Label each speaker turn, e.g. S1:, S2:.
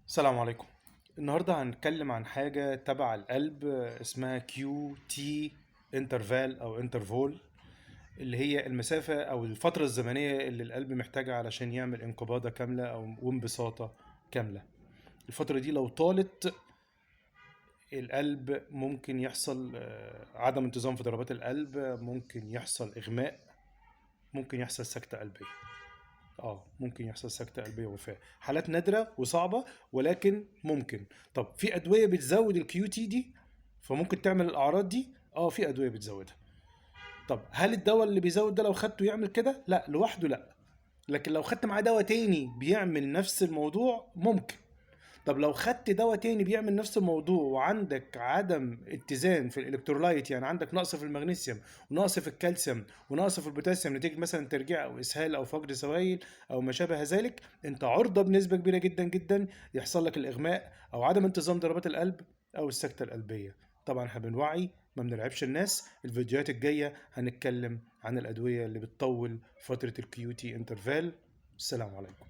S1: السلام عليكم. النهارده هنتكلم عن حاجة تبع القلب اسمها كيو تي انترفال او انترفول، اللي هي المسافة او الفترة الزمنية اللي القلب محتاجها علشان يعمل انقباضة كاملة او وانبساطة كاملة. الفترة دي لو طالت القلب ممكن يحصل عدم انتظام في ضربات القلب، ممكن يحصل اغماء، ممكن يحصل سكتة قلبية. ممكن يحصل سكتة قلبية ووفاة، حالات نادرة وصعبة ولكن ممكن. طب في أدوية بتزود الكيو تي دي فممكن تعمل الأعراض دي؟ في أدوية بتزودها. طب هل الدواء اللي بيزود ده لو خدته يعمل كده؟ لا، لوحده لا. لكن لو خدت معاه دواء تاني بيعمل نفس الموضوع ممكن. طب لو خدت دواء تاني بيعمل نفس الموضوع وعندك عدم اتزان في الالكترولايت، يعني عندك نقص في المغنيسيوم ونقص في الكالسيوم ونقص في البوتاسيوم نتيجه مثلا ترجيع او اسهال او فقد سوائل او ما شابه ذلك، انت عرضه بنسبه كبيره جدا جدا يحصل لك الاغماء او عدم انتظام ضربات القلب او السكته القلبيه. طبعا احنا بنوعي، ما بنلعبش الناس. الفيديوهات الجايه هنتكلم عن الادويه اللي بتطول فتره الكيوتي انترفال. السلام عليكم.